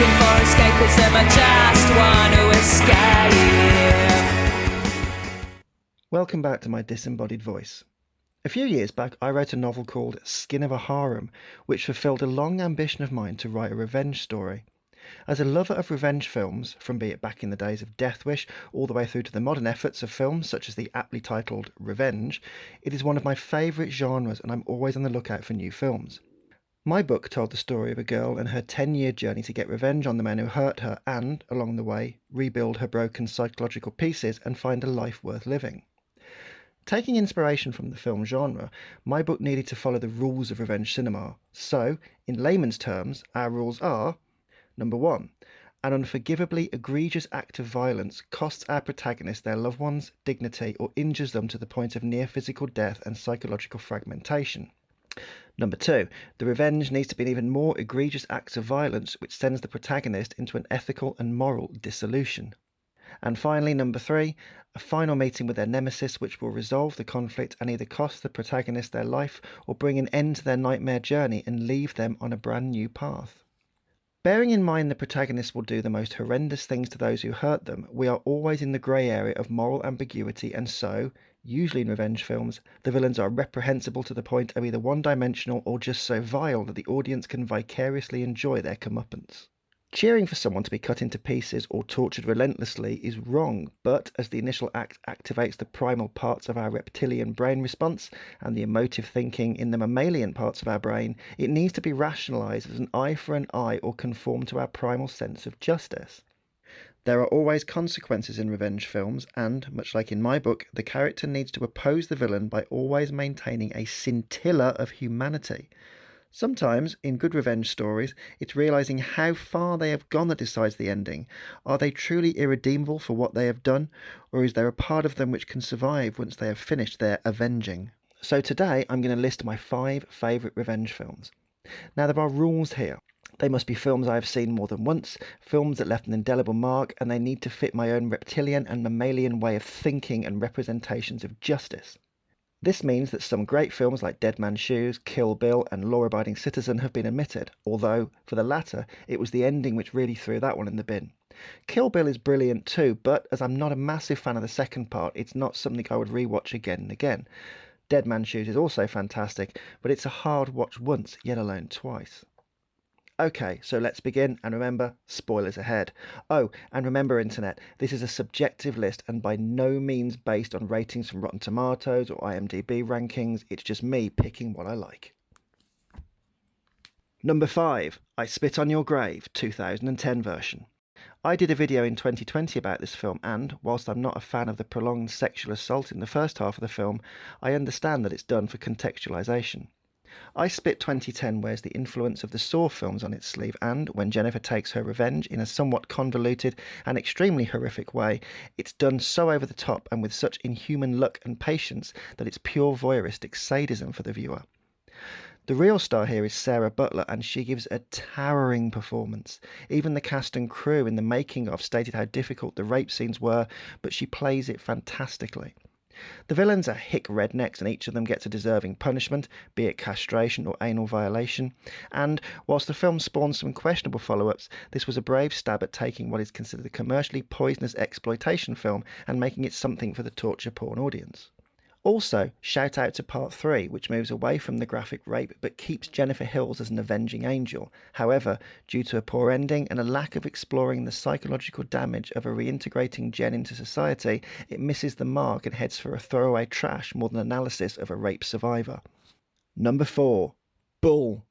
looking for escapism, I just want to escape. Welcome back to my disembodied voice. A few years back, I wrote a novel called Skin of a Harem, which fulfilled a long ambition of mine to write a revenge story. As a lover of revenge films, from be it back in the days of Death Wish all the way through to the modern efforts of films such as the aptly titled Revenge, it is one of my favourite genres and I'm always on the lookout for new films. My book told the story of a girl and her 10-year journey to get revenge on the men who hurt her and, along the way, rebuild her broken psychological pieces and find a life worth living. Taking inspiration from the film genre, my book needed to follow the rules of revenge cinema. So, in layman's terms, our rules are: Number 1. An unforgivably egregious act of violence costs our protagonist their loved ones, dignity, or injures them to the point of near physical death and psychological fragmentation. Number 2. The revenge needs to be an even more egregious act of violence which sends the protagonist into an ethical and moral dissolution. And finally, number 3, a final meeting with their nemesis which will resolve the conflict and either cost the protagonist their life or bring an end to their nightmare journey and leave them on a brand new path. Bearing in mind the protagonist will do the most horrendous things to those who hurt them, we are always in the grey area of moral ambiguity, and so, usually in revenge films, the villains are reprehensible to the point of either one-dimensional or just so vile that the audience can vicariously enjoy their comeuppance. Cheering for someone to be cut into pieces or tortured relentlessly is wrong, but as the initial act activates the primal parts of our reptilian brain response and the emotive thinking in the mammalian parts of our brain, it needs to be rationalised as an eye for an eye or conform to our primal sense of justice. There are always consequences in revenge films and, much like in my book, the character needs to oppose the villain by always maintaining a scintilla of humanity. Sometimes, in good revenge stories, it's realising how far they have gone that decides the ending. Are they truly irredeemable for what they have done, or is there a part of them which can survive once they have finished their avenging? So today I'm going to list my 5 favourite revenge films. Now there are rules here. They must be films I have seen more than once, films that left an indelible mark, and they need to fit my own reptilian and mammalian way of thinking and representations of justice. This means that some great films like Dead Man's Shoes, Kill Bill and Law-Abiding Citizen have been omitted, although, for the latter, it was the ending which really threw that one in the bin. Kill Bill is brilliant too, but as I'm not a massive fan of the second part, it's not something I would rewatch again and again. Dead Man's Shoes is also fantastic, but it's a hard watch once, yet alone twice. Okay, so let's begin, and remember, spoilers ahead. Oh, and remember internet, this is a subjective list and by no means based on ratings from Rotten Tomatoes or IMDb rankings, it's just me picking what I like. Number 5, I Spit on Your Grave, 2010 version. I did a video in 2020 about this film and, whilst I'm not a fan of the prolonged sexual assault in the first half of the film, I understand that it's done for contextualisation. I Spit 2010 wears the influence of the Saw films on its sleeve and, when Jennifer takes her revenge in a somewhat convoluted and extremely horrific way, it's done so over the top and with such inhuman luck and patience that it's pure voyeuristic sadism for the viewer. The real star here is Sarah Butler, and she gives a towering performance. Even the cast and crew in the making of stated how difficult the rape scenes were, but she plays it fantastically. The villains are hick rednecks and each of them gets a deserving punishment, be it castration or anal violation, and whilst the film spawned some questionable follow-ups, this was a brave stab at taking what is considered a commercially poisonous exploitation film and making it something for the torture porn audience. Also, shout out to Part 3, which moves away from the graphic rape but keeps Jennifer Hills as an avenging angel. However, due to a poor ending and a lack of exploring the psychological damage of a reintegrating Jen into society, it misses the mark and heads for a throwaway trash more than analysis of a rape survivor. Number 4. Bull.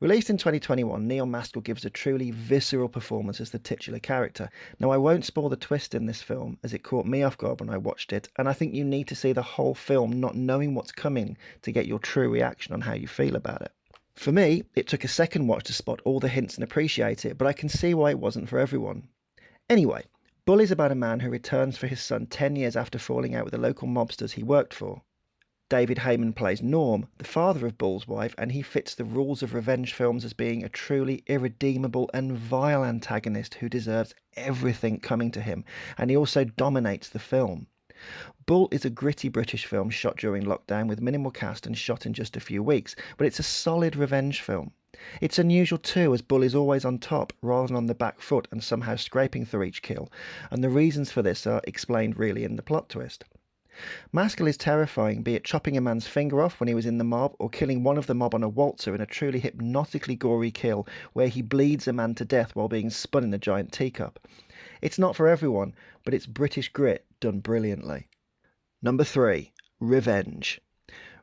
Released in 2021, Neil Maskell gives a truly visceral performance as the titular character. Now, I won't spoil the twist in this film, as it caught me off guard when I watched it, and I think you need to see the whole film not knowing what's coming to get your true reaction on how you feel about it. For me, it took a second watch to spot all the hints and appreciate it, but I can see why it wasn't for everyone. Anyway, Bull is about a man who returns for his son 10 years after falling out with the local mobsters he worked for. David Heyman plays Norm, the father of Bull's wife, and he fits the rules of revenge films as being a truly irredeemable and vile antagonist who deserves everything coming to him, and he also dominates the film. Bull is a gritty British film shot during lockdown with minimal cast and shot in just a few weeks, but it's a solid revenge film. It's unusual too, as Bull is always on top rather than on the back foot and somehow scraping through each kill, and the reasons for this are explained really in the plot twist. Maskell is terrifying, be it chopping a man's finger off when he was in the mob or killing one of the mob on a waltzer in a truly hypnotically gory kill where he bleeds a man to death while being spun in a giant teacup. It's not for everyone, but it's British grit done brilliantly. Number 3. Revenge.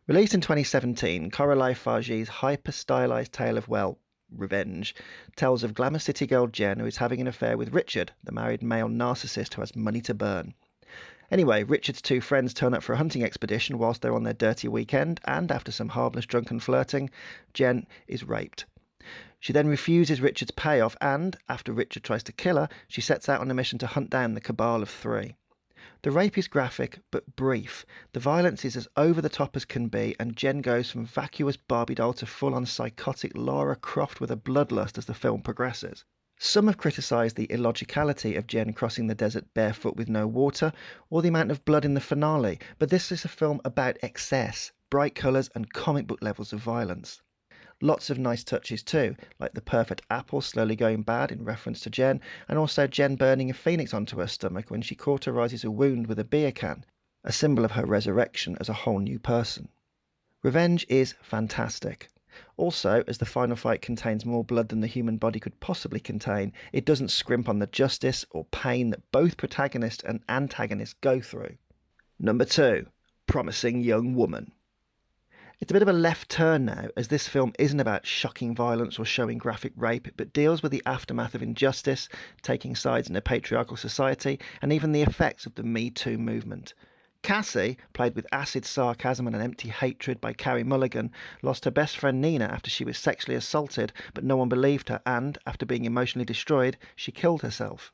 Released in 2017, Coralie Fargy's hyper-stylised tale of, well, revenge, tells of glamour city girl Jen who is having an affair with Richard, the married male narcissist who has money to burn. Anyway, Richard's two friends turn up for a hunting expedition whilst they're on their dirty weekend, and after some harmless drunken flirting, Jen is raped. She then refuses Richard's payoff and, after Richard tries to kill her, she sets out on a mission to hunt down the cabal of 3. The rape is graphic, but brief. The violence is as over-the-top as can be, and Jen goes from vacuous Barbie doll to full-on psychotic Lara Croft with a bloodlust as the film progresses. Some have criticised the illogicality of Jen crossing the desert barefoot with no water, or the amount of blood in the finale, but this is a film about excess, bright colours and comic book levels of violence. Lots of nice touches too, like the perfect apple slowly going bad in reference to Jen, and also Jen burning a phoenix onto her stomach when she cauterises a wound with a beer can, a symbol of her resurrection as a whole new person. Revenge is fantastic. Also, as the final fight contains more blood than the human body could possibly contain, it doesn't scrimp on the justice or pain that both protagonist and antagonist go through. Number 2. Promising Young Woman. It's a bit of a left turn now, as this film isn't about shocking violence or showing graphic rape, but deals with the aftermath of injustice, taking sides in a patriarchal society, and even the effects of the Me Too movement. Cassie, played with acid sarcasm and an empty hatred by Carey Mulligan, lost her best friend Nina after she was sexually assaulted, but no one believed her, and, after being emotionally destroyed, she killed herself.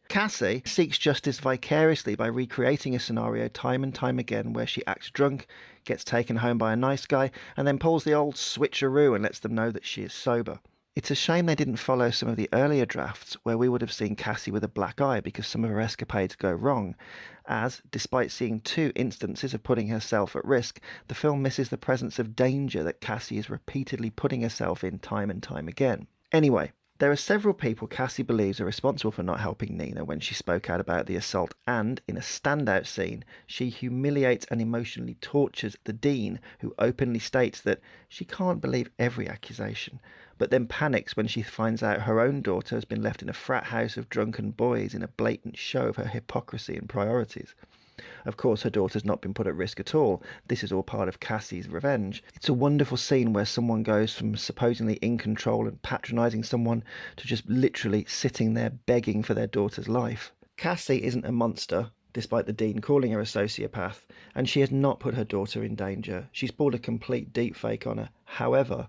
Cassie seeks justice vicariously by recreating a scenario time and time again where she acts drunk, gets taken home by a nice guy, and then pulls the old switcheroo and lets them know that she is sober. It's a shame they didn't follow some of the earlier drafts where we would have seen Cassie with a black eye because some of her escapades go wrong, as, despite seeing 2 instances of putting herself at risk, the film misses the presence of danger that Cassie is repeatedly putting herself in time and time again. Anyway, there are several people Cassie believes are responsible for not helping Nina when she spoke out about the assault, and, in a standout scene, she humiliates and emotionally tortures the Dean, who openly states that she can't believe every accusation, but then panics when she finds out her own daughter has been left in a frat house of drunken boys in a blatant show of her hypocrisy and priorities. Of course, her daughter's not been put at risk at all. This is all part of Cassie's revenge. It's a wonderful scene where someone goes from supposedly in control and patronising someone to just literally sitting there begging for their daughter's life. Cassie isn't a monster, despite the Dean calling her a sociopath, and she has not put her daughter in danger. She's pulled a complete deepfake on her. However,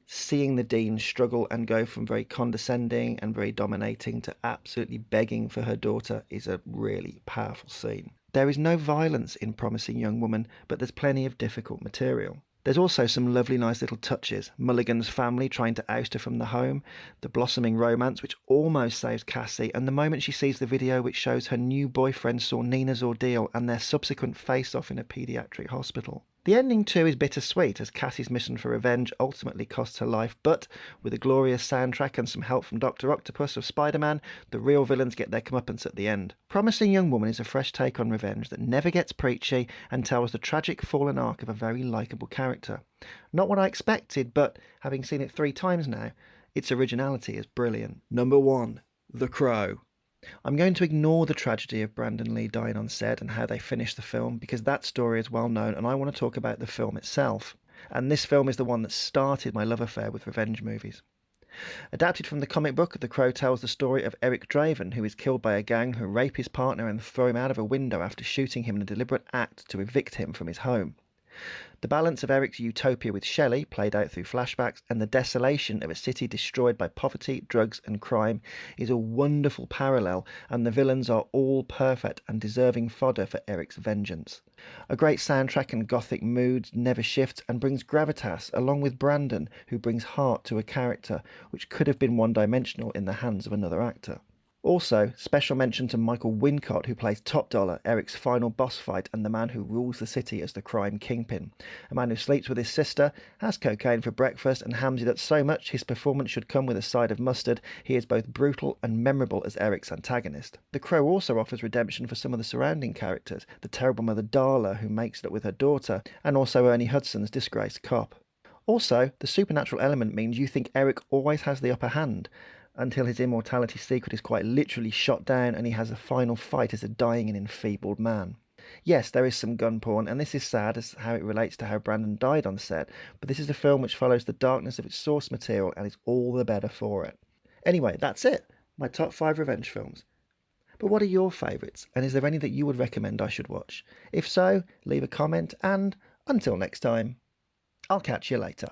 seeing the Dean struggle and go from very condescending and very dominating to absolutely begging for her daughter is a really powerful scene. There is no violence in Promising Young Woman, but there's plenty of difficult material. There's also some lovely nice little touches. Mulligan's family trying to oust her from the home, the blossoming romance which almost saves Cassie, and the moment she sees the video which shows her new boyfriend saw Nina's ordeal and their subsequent face-off in a paediatric hospital. The ending too is bittersweet, as Cassie's mission for revenge ultimately costs her life, but with a glorious soundtrack and some help from Dr. Octopus of Spider-Man, the real villains get their comeuppance at the end. Promising Young Woman is a fresh take on revenge that never gets preachy and tells the tragic fallen arc of a very likeable character. Not what I expected, but having seen it 3 times now, its originality is brilliant. Number 1. The Crowe. I'm going to ignore the tragedy of Brandon Lee dying on set and how they finished the film, because that story is well known and I want to talk about the film itself. And this film is the one that started my love affair with revenge movies. Adapted from the comic book, The Crowe tells the story of Eric Draven, who is killed by a gang who rape his partner and throw him out of a window after shooting him in a deliberate act to evict him from his home. The balance of Eric's utopia with Shelley, played out through flashbacks, and the desolation of a city destroyed by poverty, drugs and crime is a wonderful parallel, and the villains are all perfect and deserving fodder for Eric's vengeance. A great soundtrack and gothic mood never shifts and brings gravitas, along with Brandon, who brings heart to a character which could have been one-dimensional in the hands of another actor. Also, special mention to Michael Wincott, who plays Top Dollar, Eric's final boss fight and the man who rules the city as the crime kingpin. A man who sleeps with his sister, has cocaine for breakfast, and hams it up so much his performance should come with a side of mustard. He is both brutal and memorable as Eric's antagonist. The Crowe also offers redemption for some of the surrounding characters, the terrible mother Darla, who makes it up with her daughter, and also Ernie Hudson's disgraced cop. Also, the supernatural element means you think Eric always has the upper hand, until his immortality secret is quite literally shot down and he has a final fight as a dying and enfeebled man. Yes, there is some gun porn, and this is sad as how it relates to how Brandon died on set, but this is a film which follows the darkness of its source material and is all the better for it. Anyway, that's it. My top 5 revenge films. But what are your favourites, and is there any that you would recommend I should watch? If so, leave a comment, and until next time, I'll catch you later.